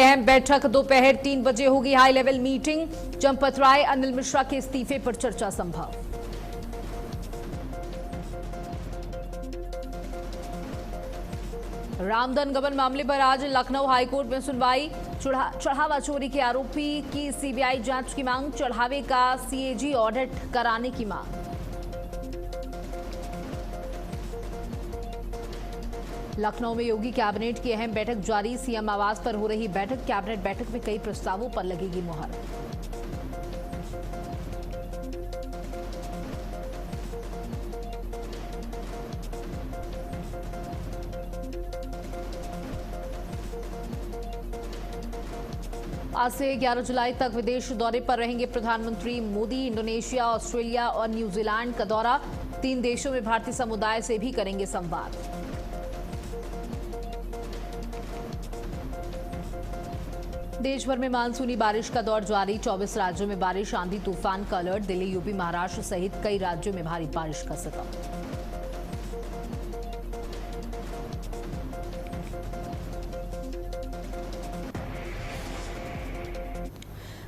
अहम बैठक दोपहर 3 बजे होगी। High level meeting, Champat Rai, Anil Mishra के इस्तीफे पर चर्चा संभव। रामधन गबन मामले पर आज लखनऊ हाईकोर्ट में सुनवाई। चढ़ावा चोरी के आरोपी की सीबीआई जांच की मांग, चढ़ावे का सीएजी ऑडिट कराने की मांग। लखनऊ में योगी कैबिनेट की अहम बैठक जारी, सीएम आवास पर हो रही बैठक। कैबिनेट बैठक में कई प्रस्तावों पर लगेगी मुहर। आज से 11 जुलाई तक विदेश दौरे पर रहेंगे प्रधानमंत्री मोदी। इंडोनेशिया, ऑस्ट्रेलिया और न्यूजीलैंड का दौरा। 3 देशों में भारतीय समुदाय से भी करेंगे संवाद। देश भर में मानसूनी बारिश का दौर जारी। 24 राज्यों में बारिश, आंधी तूफान का अलर्ट। दिल्ली, यूपी, महाराष्ट्र सहित कई राज्यों में भारी बारिश का सतर्क।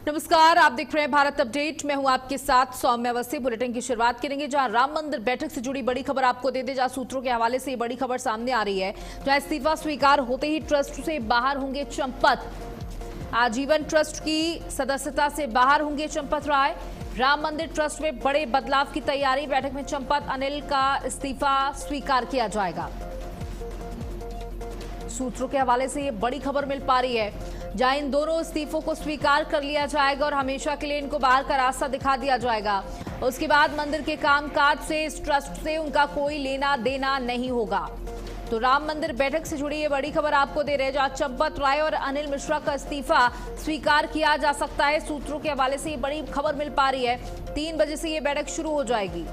नमस्कार, आप देख रहे हैं भारत अपडेट। मैं हूं आपके साथ सौम्या अवस्थी। बुलेटिन की शुरुआत करेंगे जहां राम मंदिर बैठक से जुड़ी बड़ी खबर आपको दे दे। जहां सूत्रों के हवाले से ये बड़ी खबर सामने आ रही है, जहां इस्तीफा स्वीकार होते ही ट्रस्ट से बाहर होंगे चंपत। आजीवन ट्रस्ट की सदस्यता से बाहर होंगे चंपत राय। राम मंदिर ट्रस्ट में बड़े बदलाव की तैयारी। बैठक में चंपत, अनिल का इस्तीफा स्वीकार किया जाएगा। सूत्रों के हवाले से ये बड़ी खबर मिल पा रही है, जहां इन दोनों इस्तीफों को स्वीकार कर लिया जाएगा और हमेशा के लिए इनको बाहर का रास्ता दिखा दिया जाएगा। उसके बाद मंदिर के कामकाज से, इस ट्रस्ट से उनका कोई लेना देना नहीं होगा। तो राम मंदिर बैठक से जुड़ी ये बड़ी खबर आपको दे रहे हैं, जहां चंपत राय और अनिल मिश्रा का इस्तीफा स्वीकार किया जा सकता है। सूत्रों के हवाले से ये बड़ी खबर मिल पा रही है। 3 बजे से ये बैठक शुरू हो जाएगी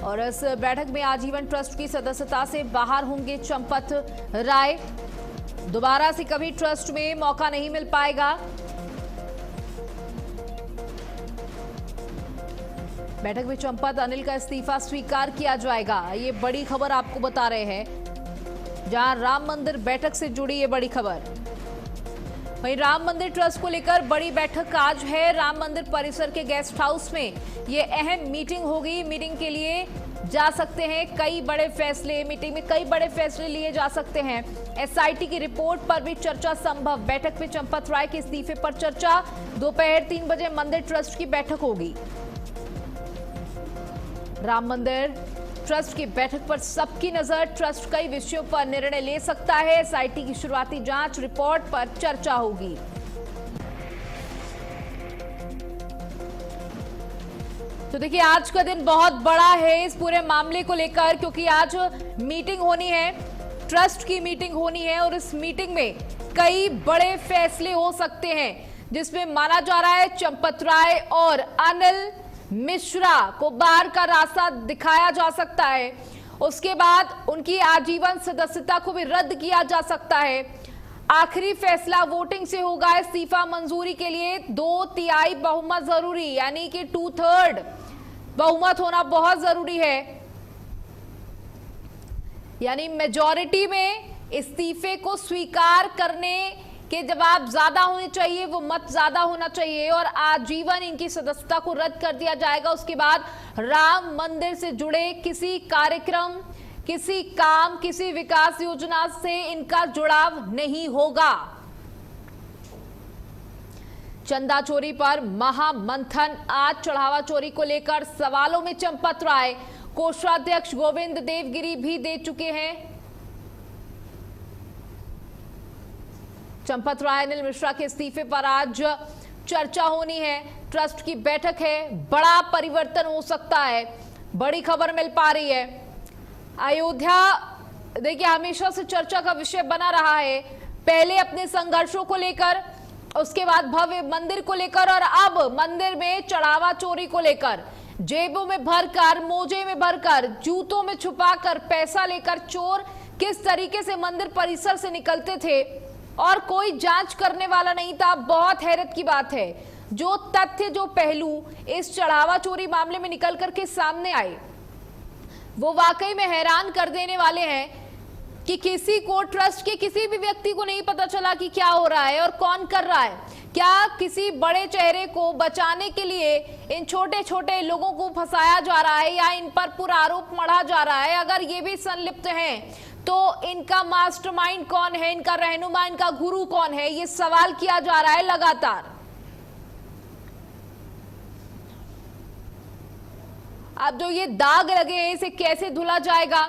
और इस बैठक में आजीवन ट्रस्ट की सदस्यता से बाहर होंगे चंपत राय। दोबारा से कभी ट्रस्ट में मौका नहीं मिल पाएगा। बैठक में चंपत, अनिल का इस्तीफा स्वीकार किया जाएगा। ये बड़ी खबर आपको बता रहे हैं, जहां राम मंदिर बैठक से जुड़ी ये बड़ी खबर। वहीं राम मंदिर ट्रस्ट को लेकर बड़ी बैठक आज है। राम मंदिर परिसर के गेस्ट हाउस में ये अहम मीटिंग होगी। मीटिंग के लिए जा सकते हैं कई बड़े फैसले, मीटिंग में कई बड़े फैसले लिए जा सकते हैं। एसआईटी की रिपोर्ट पर भी चर्चा संभव। बैठक में चंपत राय के इस्तीफे पर चर्चा। दोपहर 3 बजे मंदिर ट्रस्ट की बैठक होगी। राम मंदिर ट्रस्ट की बैठक पर सबकी नजर। ट्रस्ट कई विषयों पर निर्णय ले सकता है। एसआईटी की शुरुआती जांच रिपोर्ट पर चर्चा होगी। तो देखिए, आज का दिन बहुत बड़ा है इस पूरे मामले को लेकर, क्योंकि आज मीटिंग होनी है, ट्रस्ट की मीटिंग होनी है और इस मीटिंग में कई बड़े फैसले हो सकते हैं, जिसमें माना जा रहा है चंपत राय और अनिल मिश्रा को बाहर का रास्ता दिखाया जा सकता है। उसके बाद उनकी आजीवन सदस्यता को भी रद्द किया जा सकता है। आखिरी फैसला वोटिंग से होगा। इस्तीफा मंजूरी के लिए 2/3 बहुमत जरूरी, यानी कि 2/3 बहुमत होना बहुत जरूरी है। यानी मेजॉरिटी में इस्तीफे को स्वीकार करने के जवाब ज्यादा होने चाहिए, वो मत ज्यादा होना चाहिए और आजीवन इनकी सदस्यता को रद्द कर दिया जाएगा। उसके बाद राम मंदिर से जुड़े किसी कार्यक्रम, किसी काम, किसी विकास योजना से इनका जुड़ाव नहीं होगा। चंदा चोरी पर महामंथन। आज चढ़ावा चोरी को लेकर सवालों में चंपत राय। कोषाध्यक्ष गोविंद देवगिरी भी दे चुके हैं। चंपत राय, अनिल मिश्रा के इस्तीफे पर आज चर्चा होनी है। ट्रस्ट की बैठक है, बड़ा परिवर्तन हो सकता है। बड़ी खबर मिल पा रही है। अयोध्या देखिए हमेशा से चर्चा का विषय बना रहा है। पहले अपने संघर्षों को लेकर, उसके बाद भव्य मंदिर को लेकर और अब मंदिर में चढ़ावा चोरी को लेकर। जेबों में भरकर, मोजे में भरकर, जूतों में छुपाकर पैसा लेकर चोर किस तरीके से मंदिर परिसर से निकलते थे और कोई जांच करने वाला नहीं था। बहुत हैरत की बात है, जो तथ्य, जो पहलू इस चढ़ावा चोरी मामले में निकल करके सामने आए, वो वाकई में हैरान कर देने वाले हैं। कि किसी को, ट्रस्ट के किसी भी व्यक्ति को नहीं पता चला कि क्या हो रहा है और कौन कर रहा है? क्या किसी बड़े चेहरे को बचाने के लिए इन छोटे छोटे लोगों को फंसाया जा रहा है या इन पर पूरा आरोप मढ़ा जा रहा है? अगर ये भी संलिप्त हैं तो इनका मास्टरमाइंड कौन है, इनका रहनुमा, इनका गुरु कौन है? ये सवाल किया जा रहा है लगातार। अब जो ये दाग लगे हैं इसे कैसे धुला जाएगा?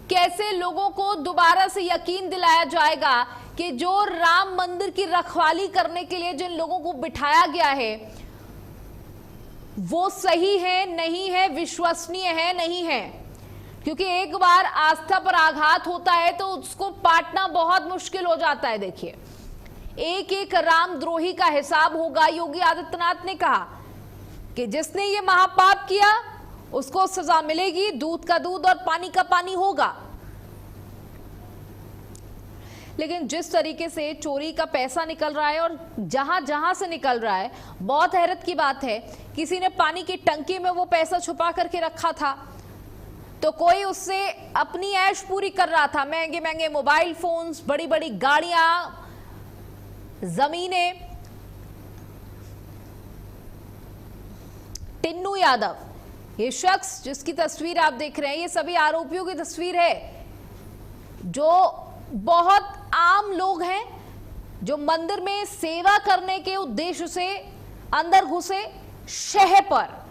कैसे लोगों को दोबारा से यकीन दिलाया जाएगा कि जो राम मंदिर की रखवाली करने के लिए जिन लोगों को बिठाया गया है वो सही है, नहीं है, विश्वसनीय है, नहीं है? क्योंकि एक बार आस्था पर आघात होता है तो उसको पाटना बहुत मुश्किल हो जाता है। देखिए, एक एक रामद्रोही का हिसाब होगा। योगी आदित्यनाथ ने कहा कि जिसने ये महापाप किया उसको सजा मिलेगी, दूध का दूध और पानी का पानी होगा। लेकिन जिस तरीके से चोरी का पैसा निकल रहा है और जहां जहां से निकल रहा है, बहुत हैरत की बात है, किसी ने पानी की टंकी में वो पैसा छुपा करके रखा था तो कोई उससे अपनी ऐश पूरी कर रहा था। महंगे महंगे मोबाइल फोन्स, बड़ी बड़ी गाड़ियां, जमीनें। टिन्नू यादव, ये शख्स जिसकी तस्वीर आप देख रहे हैं, ये सभी आरोपियों की तस्वीर है जो बहुत आम लोग हैं, जो मंदिर में सेवा करने के उद्देश्य से अंदर घुसे, शहर पर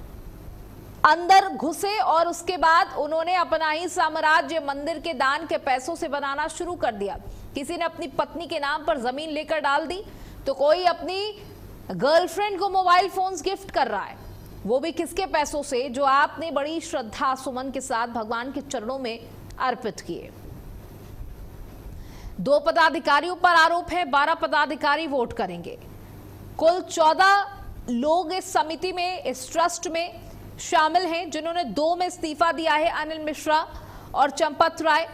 अंदर घुसे और उसके बाद उन्होंने अपना ही साम्राज्य मंदिर के दान के पैसों से बनाना शुरू कर दिया। किसी ने अपनी पत्नी के नाम पर जमीन लेकर डाल दी तो कोई अपनी गर्लफ्रेंड को मोबाइल फोन्स गिफ्ट कर रहा है, वो भी किसके पैसों से? जो आपने बड़ी श्रद्धा सुमन के साथ भगवान के चरणों में अर्पित किए। 2 पदाधिकारियों पर आरोप है, 12 पदाधिकारी वोट करेंगे। कुल 14 लोग इस समिति में, इस ट्रस्ट में शामिल हैं, जिन्होंने 2 में इस्तीफा दिया है, अनिल मिश्रा और चंपत राय।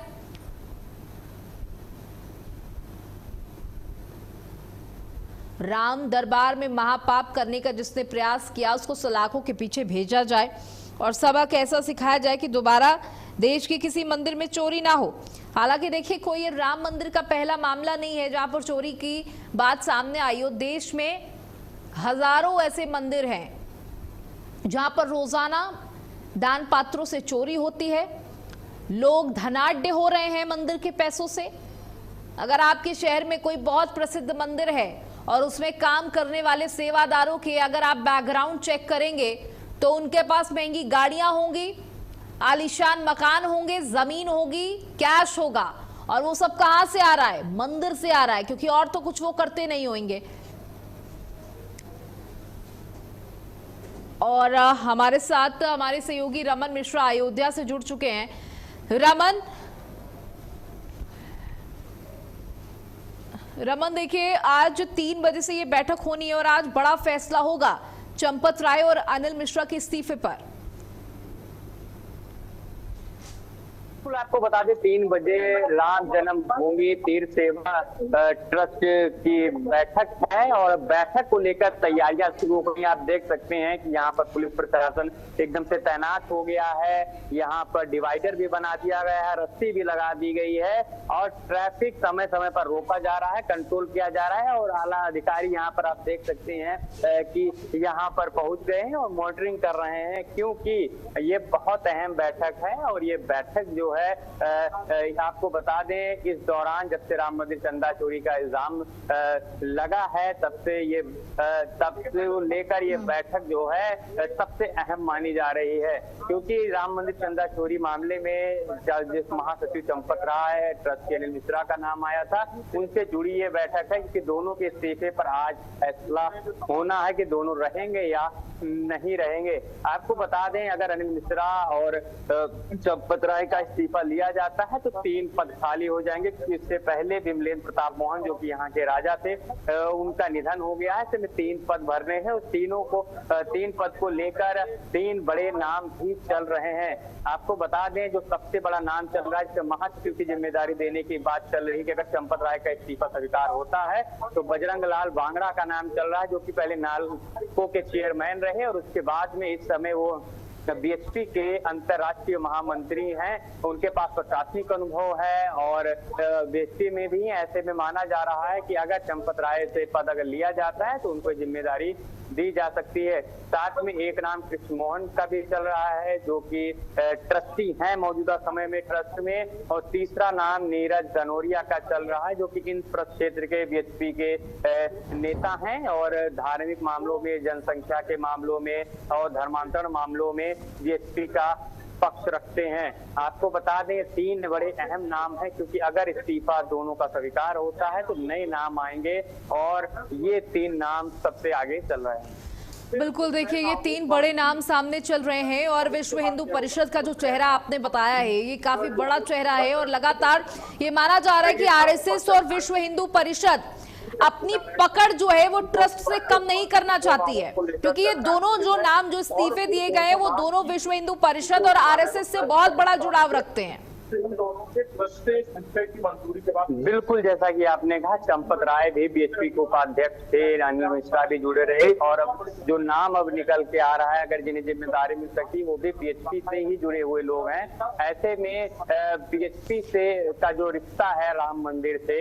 राम दरबार में महापाप करने का जिसने प्रयास किया उसको सलाखों के पीछे भेजा जाए और सबक ऐसा सिखाया जाए कि दोबारा देश के किसी मंदिर में चोरी ना हो। हालांकि देखिए, कोई ये राम मंदिर का पहला मामला नहीं है जहां पर चोरी की बात सामने आई हो। देश में हजारों ऐसे मंदिर हैं जहां पर रोजाना दान पात्रों से चोरी होती है, लोग धनाढ्य हो रहे हैं मंदिर के पैसों से। अगर आपके शहर में कोई बहुत प्रसिद्ध मंदिर है और उसमें काम करने वाले सेवादारों के अगर आप बैकग्राउंड चेक करेंगे तो उनके पास महंगी गाड़ियां होंगी, आलीशान मकान होंगे, जमीन होगी, कैश होगा, और वो सब कहां से आ रहा है? मंदिर से आ रहा है, क्योंकि और तो कुछ वो करते नहीं होंगे। और हमारे साथ हमारे सहयोगी रमन मिश्रा अयोध्या से जुड़ चुके हैं। रमन, देखिए, आज 3 बजे से ये बैठक होनी है और आज बड़ा फैसला होगा चंपत राय और अनिल मिश्रा के इस्तीफे पर। आपको बता दें, 3 बजे राम जन्मभूमि तीर्थ सेवा ट्रस्ट की बैठक है और बैठक को लेकर तैयारियां शुरू हो गई। आप देख सकते हैं कि यहाँ पर पुलिस प्रशासन एकदम से तैनात हो गया है। यहाँ पर डिवाइडर भी बना दिया गया है, रस्सी भी लगा दी गई है और ट्रैफिक समय समय पर रोका जा रहा है, कंट्रोल किया जा रहा है। और आला अधिकारी यहाँ पर आप देख सकते हैं कि यहाँ पर पहुंच गए हैं और मॉनिटरिंग कर रहे हैं, क्योंकि ये बहुत अहम बैठक है। और ये बैठक जो है आपको बता दें, इस दौरान जब से राम मंदिर चंदा चोरी का इल्जाम लगा है तब से लेकर ये बैठक जो है सबसे अहम मानी जा रही है, क्योंकि राम मंदिर चंदा चोरी मामले में जिस महासचिव चंपत राय, ट्रस्ट के अनिल मिश्रा का नाम आया था, उनसे जुड़ी ये बैठक है कि दोनों के इस्तीफे पर आज फैसला होना है कि दोनों रहेंगे या नहीं रहेंगे। आपको बता दें, अगर अनिल मिश्रा और चंपत राय का इस्तीफा लिया जाता है तो 3 पद खाली हो जाएंगे। इससे पहले विमलेंद्र प्रताप मोहन, जो कि यहाँ के राजा थे, उनका निधन हो गया है। इसमें 3 पद भरने हैं। उस 3 पद को लेकर 3 बड़े नाम भी चल रहे हैं। आपको बता दें, जो सबसे बड़ा नाम चल रहा है, महासचिव की जिम्मेदारी देने की बात चल रही है कि अगर चंपत राय का इस्तीफा स्वीकार होता है तो बजरंग लाल बांगड़ा का नाम चल रहा है, जो कि पहले नालको के चेयरमैन रहे और उसके बाद में इस समय वो बीएचपी के अंतर्राष्ट्रीय महामंत्री हैं, उनके पास प्रशासनिक अनुभव है और बीएचपी में भी ऐसे में माना जा रहा है कि अगर चंपत राय से पद अगर लिया जाता है तो उनको जिम्मेदारी दी जा सकती है। साथ में एक नाम कृष्ण मोहन का भी चल रहा है जो कि ट्रस्टी हैं मौजूदा समय में ट्रस्ट में, और तीसरा नाम नीरज धनोरिया का चल रहा है जो कि इन क्षेत्र के बीएचपी के नेता हैं और धार्मिक मामलों में, जनसंख्या के मामलों में और धर्मांतरण मामलों में बीएचपी का पक्ष रखते हैं। आपको बता दें 3 बड़े अहम नाम हैं क्योंकि अगर इस्तीफा दोनों का स्वीकार होता है तो नए नाम आएंगे और ये 3 नाम सबसे आगे चल रहे हैं। बिल्कुल, देखिए ये 3 बड़े नाम सामने चल रहे हैं और विश्व हिंदू परिषद का जो चेहरा आपने बताया है ये काफी बड़ा चेहरा है और लगातार ये माना जा रहा है कि आरएसएस और विश्व हिंदू परिषद अपनी पकड़ जो है वो ट्रस्ट से कम नहीं करना चाहती है, क्योंकि ये दोनों जो नाम जो इस्तीफे दिए गए हैं वो दोनों विश्व हिंदू परिषद और आरएसएस से बहुत बड़ा जुड़ाव रखते हैं। बिल्कुल, जैसा कि आपने कहा चंपत राय भी बीएचपी के उपाध्यक्ष थे, अनिल मिश्रा भी जुड़े रहे और अब जो नाम अब निकल के आ रहा है अगर जिन्हें जिम्मेदारी मिल सकती वो भी बीएचपी से ही जुड़े हुए लोग हैं। ऐसे में बीएचपी से का जो रिश्ता है राम मंदिर से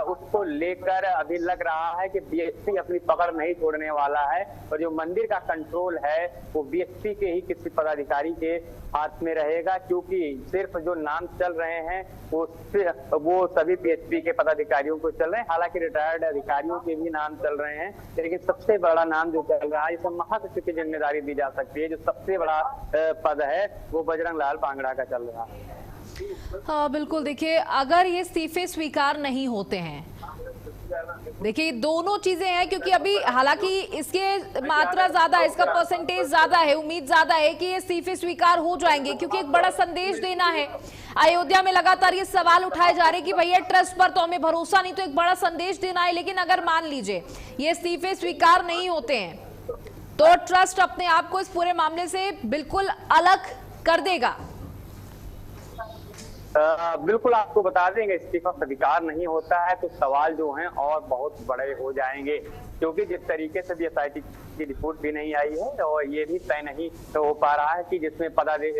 उसको लेकर अभी लग रहा है कि बीएचपी अपनी पकड़ नहीं छोड़ने वाला है और जो मंदिर का कंट्रोल है वो बीएचपी के ही किसी पदाधिकारी के हाथ में रहेगा, क्योंकि सिर्फ जो नाम चल रहे हैं वो सभी बीएचपी के पदाधिकारियों को चल रहे हैं। हालांकि रिटायर्ड अधिकारियों के भी नाम चल रहे हैं, लेकिन सबसे बड़ा नाम जो चल रहा है जिसे महासचिव की जिम्मेदारी दी जा सकती है, जो सबसे बड़ा पद है वो बजरंग लाल पांगड़ा का चल रहा है। हाँ बिल्कुल, देखिए अगर ये इस्तीफे स्वीकार नहीं होते हैं, देखिए दोनों चीजें हैं क्योंकि अभी हालांकि इसके मात्रा ज्यादा है, इसका परसेंटेज ज्यादा है, उम्मीद ज्यादा है कि ये इस्तीफे स्वीकार हो जाएंगे क्योंकि एक बड़ा संदेश देना है। अयोध्या में लगातार ये सवाल उठाए जा रहे हैं कि भैया ट्रस्ट पर तो हमें भरोसा नहीं, तो एक बड़ा संदेश देना है। लेकिन अगर मान लीजिए ये इस्तीफे स्वीकार नहीं होते हैं तो ट्रस्ट अपने आप को इस पूरे मामले से बिल्कुल अलग कर देगा। बिल्कुल, आपको बता देंगे इस्तीफा स्वीकार नहीं होता है तो सवाल जो हैं और बहुत बड़े हो जाएंगे, क्योंकि जिस तरीके से एसआईटी की रिपोर्ट भी नहीं आई है और ये भी तय नहीं हो पा रहा है कि जिसमें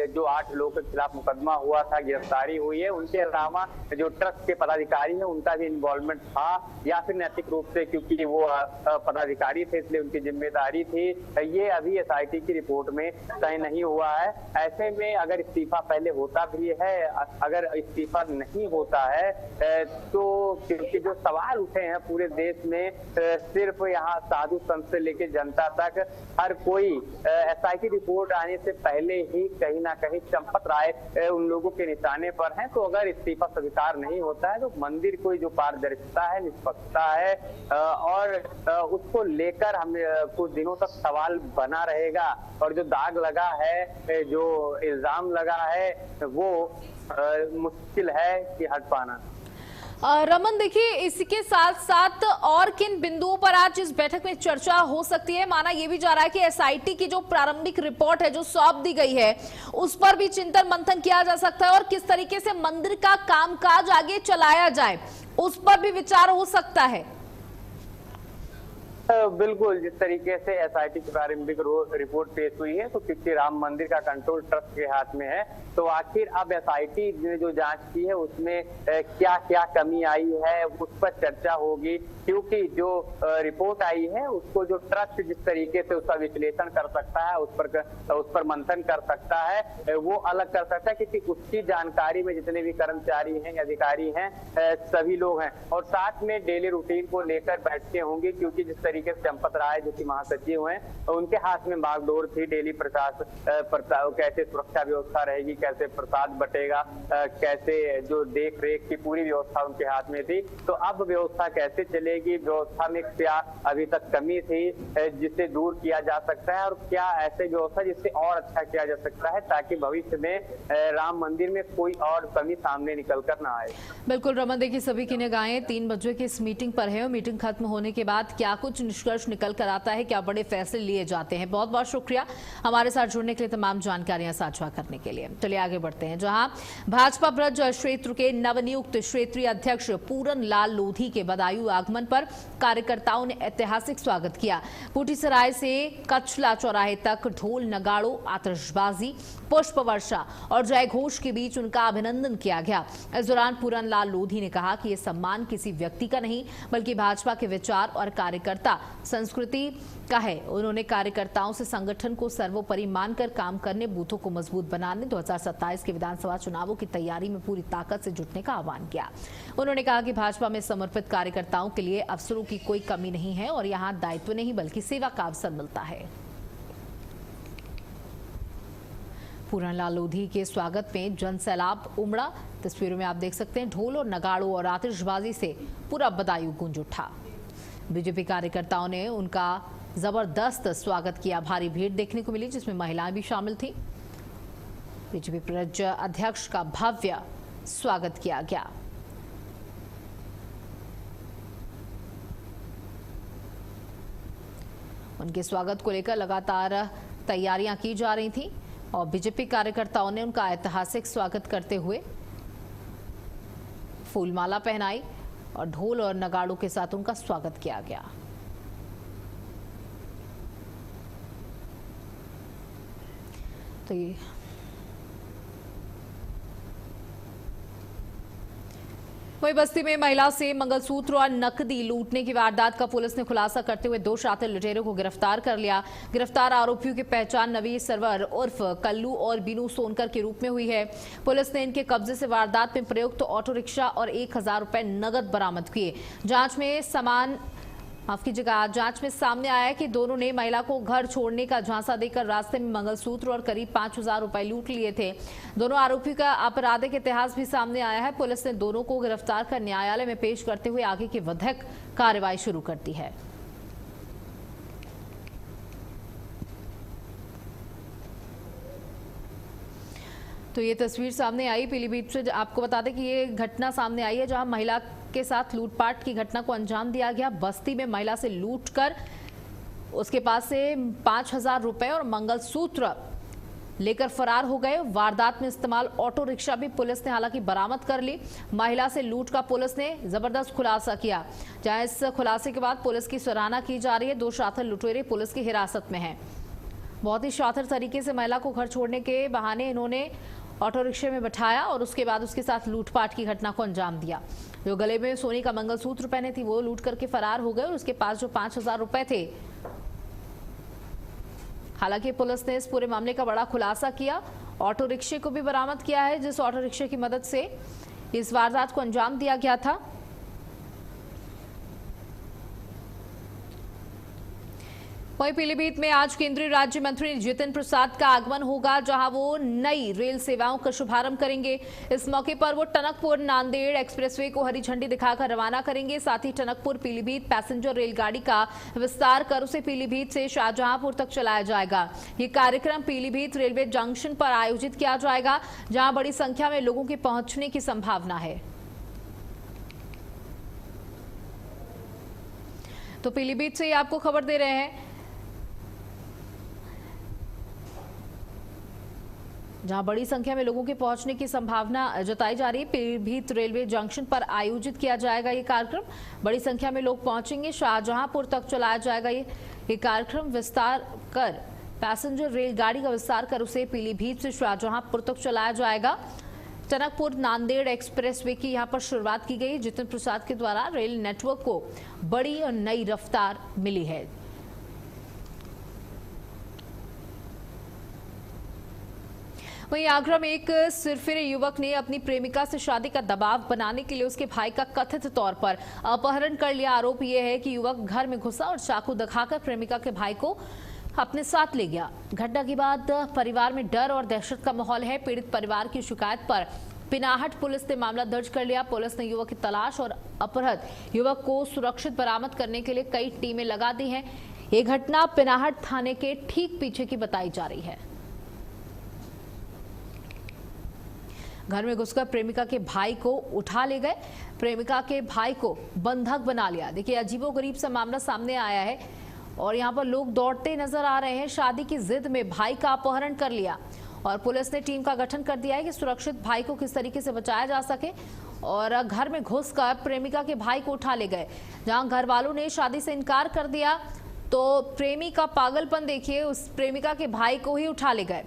जो 8 लोगों के खिलाफ मुकदमा हुआ था, गिरफ्तारी हुई है, उनके अलावा जो ट्रस्ट के पदाधिकारी हैं उनका भी इन्वॉल्वमेंट था या फिर नैतिक रूप से क्योंकि वो पदाधिकारी थे इसलिए उनकी जिम्मेदारी थी, ये अभी एसआईटी की रिपोर्ट में तय नहीं हुआ है। ऐसे में अगर इस्तीफा पहले होता भी है, अगर इस्तीफा नहीं होता है तो क्योंकि जो सवाल उठे हैं पूरे देश में, सिर्फ यहाँ साधु संत से लेकर जनता तक हर कोई एसआईटी रिपोर्ट आने से पहले ही कहीं ना कहीं चंपत राय उन लोगों के निशाने पर हैं। तो अगर इस्तीफा स्वीकार नहीं होता है तो मंदिर कोई जो पारदर्शिता है, निष्पक्षता है और उसको लेकर हम कुछ दिनों तक सवाल बना रहेगा और जो दाग लगा है, जो इल्जाम लगा है वो मुश्किल है कि हट पाना। रमन, देखिए इसके साथ साथ और किन बिंदुओं पर आज इस बैठक में चर्चा हो सकती है? माना यह भी जा रहा है कि एसआईटी की जो प्रारंभिक रिपोर्ट है जो सौंप दी गई है उस पर भी चिंतन मंथन किया जा सकता है और किस तरीके से मंदिर का कामकाज आगे चलाया जाए उस पर भी विचार हो सकता है। बिल्कुल, जिस तरीके से एसआईटी की प्रारंभिक रिपोर्ट पेश हुई है तो क्योंकि राम मंदिर का कंट्रोल ट्रस्ट के हाथ में है तो आखिर अब एसआईटी ने जो जांच की है उसमें क्या क्या कमी आई है उस पर चर्चा होगी, क्योंकि जो रिपोर्ट आई है उसको जो ट्रस्ट जिस तरीके से उसका विश्लेषण कर सकता है, उस पर मंथन कर सकता है, वो अलग कर सकता है, क्योंकि उसकी जानकारी में जितने भी कर्मचारी हैं, अधिकारी हैं, सभी लोग हैं और साथ में डेली रूटीन को लेकर बैठकें होंगी, क्योंकि जिस तरीके से चंपत राय जो कि महासचिव हैं उनके हाथ में बागडोर थी, डेली कैसे सुरक्षा व्यवस्था रहेगी, कैसे प्रसाद बटेगा, कैसे जो देख रेख की पूरी व्यवस्था उनके हाथ में थी। तो अब व्यवस्था कैसे चलेगी, व्यवस्था में क्या अभी तक कमी थी जिसे दूर किया जा सकता है और क्या ऐसे व्यवस्था जिससे और अच्छा किया जा सकता है ताकि भविष्य में राम मंदिर में कोई और कमी सामने निकल कर ना आए। बिल्कुल रमन, देखिए सभी की निगाहें 3 बजे की इस मीटिंग पर है और मीटिंग खत्म होने के बाद क्या कुछ निष्कर्ष निकल कर आता है, क्या बड़े फैसले लिए जाते हैं। बहुत बहुत शुक्रिया हमारे साथ जुड़ने के लिए, तमाम जानकारियां साझा करने के लिए। चलिए आगे बढ़ते हैं, जहां भाजपा ब्रज क्षेत्र के नवनियुक्त क्षेत्रीय अध्यक्ष पूरन लाल लोधी के बदायूं आगमन पर कार्यकर्ताओं ने ऐतिहासिक स्वागत किया। पूटीसराय से कचला चौराहे तक ढोल, नगाड़ों, आतिशबाजी, पुष्प वर्षा और जय घोष के बीच उनका अभिनंदन किया गया। इस दौरान पूरन लाल लोधी ने कहा कि यह सम्मान किसी व्यक्ति का नहीं बल्कि भाजपा के विचार और कार्यकर्ता संस्कृति का है। उन्होंने कार्यकर्ताओं से संगठन को सर्वोपरि मानकर काम करने, बूथों को मजबूत बनाने, 2027 के विधानसभा चुनावों की तैयारी में पूरी ताकत से जुटने का आह्वान किया। उन्होंने कहा कि भाजपा में समर्पित कार्यकर्ताओं के लिए अवसरों की कोई कमी नहीं है और यहाँ दायित्व नहीं बल्कि सेवा का अवसर मिलता है। पूरन लाल लोधी के स्वागत में जन सैलाब उमड़ा। तस्वीरों में आप देख सकते हैं, ढोल और नगाड़ों और आतिशबाजी से पूरा बदायूं गूंज उठा। बीजेपी कार्यकर्ताओं ने उनका जबरदस्त स्वागत किया। भारी भीड़ देखने को मिली जिसमें महिलाएं भी शामिल थी। बीजेपी प्रदेश अध्यक्ष का भव्य स्वागत किया गया। उनके स्वागत को लेकर लगातार तैयारियां की जा रही थी और बीजेपी कार्यकर्ताओं ने उनका ऐतिहासिक स्वागत करते हुए फूलमाला पहनाई और ढोल और नगाड़ों के साथ उनका स्वागत किया गया। तो ये वही बस्ती में महिला से मंगलसूत्र और नकदी लूटने की वारदात का पुलिस ने खुलासा करते हुए 2 शातिर लुटेरों को गिरफ्तार कर लिया। गिरफ्तार आरोपियों की पहचान नवीर सरवर उर्फ कल्लू और बीनू सोनकर के रूप में हुई है। पुलिस ने इनके कब्जे से वारदात में प्रयुक्त ऑटो रिक्शा और 1000 रुपए नगद बरामद किए। जांच में सामने आया कि दोनों ने महिला को घर छोड़ने का झांसा देकर रास्ते में मंगलसूत्र और करीब 5000 रुपए लूट लिए थे। दोनों आरोपियों का आपराधिक इतिहास भी सामने आया है। पुलिस ने दोनों को गिरफ्तार कर न्यायालय में पेश करते हुए आगे की विधिक कार्रवाई शुरू कर दी है। तो ये तस्वीर सामने आई पीलीभीत से। आपको बता दें कि ये घटना सामने आई है जहां महिला के साथ लूटपाट की घटना को अंजाम दिया गया। बस्ती में महिला से लूटकर उसके पास से 5000 रुपए और मंगलसूत्र लेकर फरार हो गए। वारदात में इस्तेमाल ऑटो रिक्शा भी पुलिस ने हालांकि बरामद कर ली। महिला से लूट का पुलिस ने जबरदस्त खुलासा किया, जहां इस खुलासे के बाद पुलिस की सराहना की जा रही है। 2 शातिर लुटेरे पुलिस की हिरासत में हैं। बहुत ही शातिर तरीके से महिला को घर छोड़ने के बहाने इन्होंने ऑटो रिक्शे में बैठाया और उसके बाद उसके साथ लूटपाट की घटना को अंजाम दिया। जो गले में सोने का मंगलसूत्र पहने थी वो लूट करके फरार हो गए और उसके पास जो 5000 रुपए थे। हालांकि पुलिस ने इस पूरे मामले का बड़ा खुलासा किया। ऑटो रिक्शे को भी बरामद किया है जिस ऑटो रिक्शे की मदद से इस वारदात को अंजाम दिया गया था। वहीं पीलीभीत में आज केंद्रीय राज्य मंत्री जितिन प्रसाद का आगमन होगा, जहां वो नई रेल सेवाओं का शुभारंभ करेंगे। इस मौके पर वो टनकपुर नांदेड़ एक्सप्रेसवे को हरी झंडी दिखाकर रवाना करेंगे। साथ ही टनकपुर पीलीभीत पैसेंजर रेलगाड़ी का विस्तार कर उसे पीलीभीत से शाहजहांपुर तक चलाया जाएगा। ये कार्यक्रम पीलीभीत रेलवे जंक्शन पर आयोजित किया जाएगा, जहां बड़ी संख्या में लोगों के पहुंचने की संभावना है। तो पीलीभीत से आपको खबर दे रहे हैं जहां बड़ी संख्या में लोगों के पहुंचने की संभावना जताई जा रही है। पीलीभीत रेलवे जंक्शन पर आयोजित किया जाएगा ये कार्यक्रम। बड़ी संख्या में लोग पहुंचेंगे। शाहजहांपुर तक चलाया जाएगा ये कार्यक्रम। विस्तार कर पैसेंजर रेलगाड़ी का विस्तार कर उसे पीलीभीत से शाहजहांपुर तक चलाया जाएगा। टनकपुर नांदेड़ एक्सप्रेसवे की यहां पर शुरुआत की गई। जितिन प्रसाद के द्वारा रेल नेटवर्क को बड़ी और नई रफ्तार मिली है। वहीं आगरा में एक सिरफिरे युवक ने अपनी प्रेमिका से शादी का दबाव बनाने के लिए उसके भाई का कथित तौर पर अपहरण कर लिया। आरोप यह है कि युवक घर में घुसा और चाकू दिखाकर प्रेमिका के भाई को अपने साथ ले गया। घटना के बाद परिवार में डर और दहशत का माहौल है। पीड़ित परिवार की शिकायत पर पिनाहट पुलिस ने मामला दर्ज कर लिया। पुलिस ने युवक की तलाश और अपहृत युवक को सुरक्षित बरामद करने के लिए कई टीमें लगा दी हैं। ये घटना पिनाहट थाने के ठीक पीछे की बताई जा रही है। घर में घुसकर प्रेमिका के भाई को उठा ले गए, प्रेमिका के भाई को बंधक बना लिया। देखिए अजीबोगरीब सा मामला सामने आया है और यहाँ पर लोग दौड़ते नजर आ रहे हैं। शादी की जिद में भाई का अपहरण कर लिया और पुलिस ने टीम का गठन कर दिया है कि सुरक्षित भाई को किस तरीके से बचाया जा सके। और घर में घुसकर प्रेमिका के भाई को उठा ले गए। जहां घर वालों ने शादी से इनकार कर दिया तो प्रेमी का पागलपन देखिए, उस प्रेमिका के भाई को ही उठा ले गए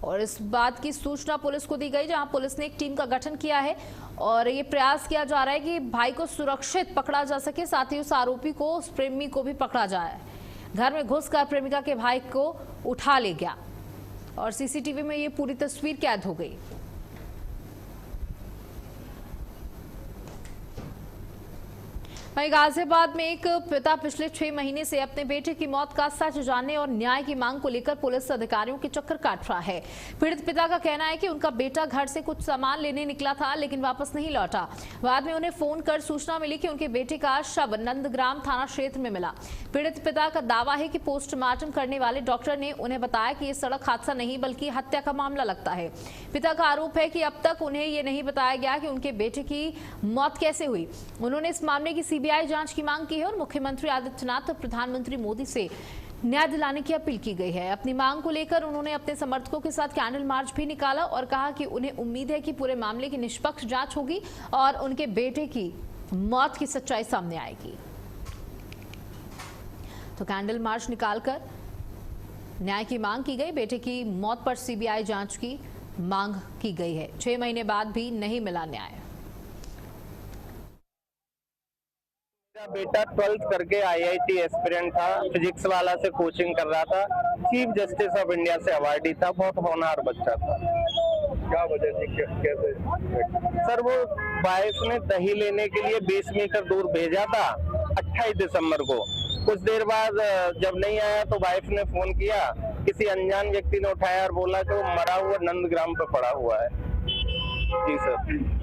और इस बात की सूचना पुलिस को दी गई, जहां पुलिस ने एक टीम का गठन किया है और ये प्रयास किया जा रहा है कि भाई को सुरक्षित पकड़ा जा सके, साथ ही उस आरोपी को, उस प्रेमी को भी पकड़ा जाए। घर में घुसकर प्रेमिका के भाई को उठा ले गया और सीसीटीवी में ये पूरी तस्वीर कैद हो गई। वहीं गाजियाबाद में एक पिता पिछले 6 महीने से अपने बेटे की मौत का सच जानने और न्याय की मांग को लेकर पुलिस अधिकारियों के चक्कर काट रहा है। पीड़ित पिता का कहना है कि उनका बेटा घर से कुछ सामान लेने निकला था लेकिन वापस नहीं लौटा। बाद में उन्हें फोन कर सूचना मिली कि उनके बेटे का शव नंदग्राम थाना क्षेत्र में मिला। पीड़ित पिता का दावा है कि पोस्टमार्टम करने वाले डॉक्टर ने उन्हें बताया कि ये सड़क हादसा नहीं बल्कि हत्या का मामला लगता है। पिता का आरोप है कि अब तक उन्हें ये नहीं बताया गया कि उनके बेटे की मौत कैसे हुई। उन्होंने इस मामले की सीबीआई जांच की मांग की है और मुख्यमंत्री आदित्यनाथ और प्रधानमंत्री मोदी से न्याय दिलाने की अपील की गई है। अपनी मांग को लेकर उन्होंने अपने समर्थकों के साथ कैंडल मार्च भी निकाला और कहा कि उन्हें उम्मीद है कि पूरे मामले की निष्पक्ष जांच होगी और उनके बेटे की मौत की सच्चाई सामने आएगी। तो कैंडल मार्च निकालकर न्याय की मांग की गई। बेटे की मौत पर सीबीआई जांच की मांग की गई है। 6 महीने बाद भी नहीं मिला न्याय। मेरा बेटा 12th करके IIT एस्पिरेंट था, फिजिक्स वाला से कोचिंग कर रहा था, चीफ जस्टिस ऑफ इंडिया से अवार्डी था, बहुत होनहार बच्चा था। क्या वजह थी, कैसे? सर वो वाइफ ने दही लेने के लिए 20 मीटर दूर भेजा था 28 दिसंबर को। कुछ देर बाद जब नहीं आया तो वाइफ ने फोन किया, किसी अनजान व्यक्ति ने उठाया और बोला कि वो मरा हुआ नंदग्राम पे पड़ा हुआ है। जी सर।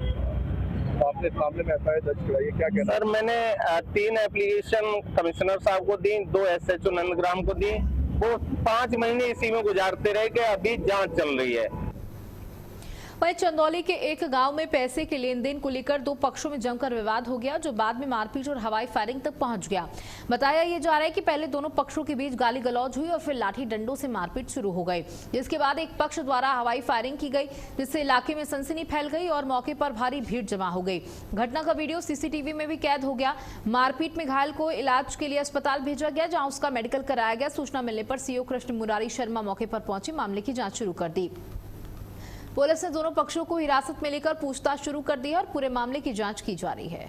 आपने इस मामले में FIR दर्ज कराई है, क्या कहना? सर मैंने 3 एप्लीकेशन कमिश्नर साहब को दी, 2 SHO नंदग्राम को दी। वो 5 महीने इसी में गुजारते रहे कि अभी जांच चल रही है। वहीं चंदौली के एक गांव में पैसे के लेन देन को लेकर 2 पक्षों में जमकर विवाद हो गया, जो बाद में मारपीट और हवाई फायरिंग तक पहुंच गया। बताया ये जा रहा है कि पहले दोनों पक्षों के बीच गाली गलौज हुई और फिर लाठी डंडों से मारपीट शुरू हो गई, जिसके बाद एक पक्ष द्वारा हवाई फायरिंग की गई, जिससे इलाके में सनसनी फैल गई और मौके पर भारी भीड़ जमा हो गई। घटना का वीडियो CCTV में भी कैद हो गया। मारपीट में घायल को इलाज के लिए अस्पताल भेजा गया, जहाँ उसका मेडिकल कराया गया। सूचना मिलने पर CO कृष्ण मुरारी शर्मा मौके पर पहुंचे, मामले की जाँच शुरू कर दी। पुलिस ने दोनों पक्षों को हिरासत में लेकर पूछताछ शुरू कर दी है और पूरे मामले की जांच की जा रही है।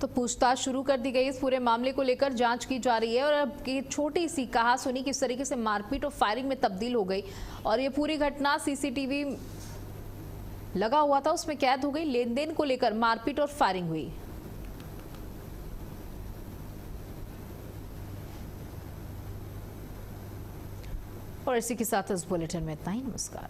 तो पूछताछ शुरू कर दी गई, इस पूरे मामले को लेकर जांच की जा रही है। और अब की छोटी सी कहासुनी किस तरीके से मारपीट और फायरिंग में तब्दील हो गई और ये पूरी घटना CCTV लगा हुआ था उसमें कैद हो गई। लेन देन को लेकर मारपीट और फायरिंग हुई। और इसी के साथ इस बुलेटिन में इतना ही। नमस्कार।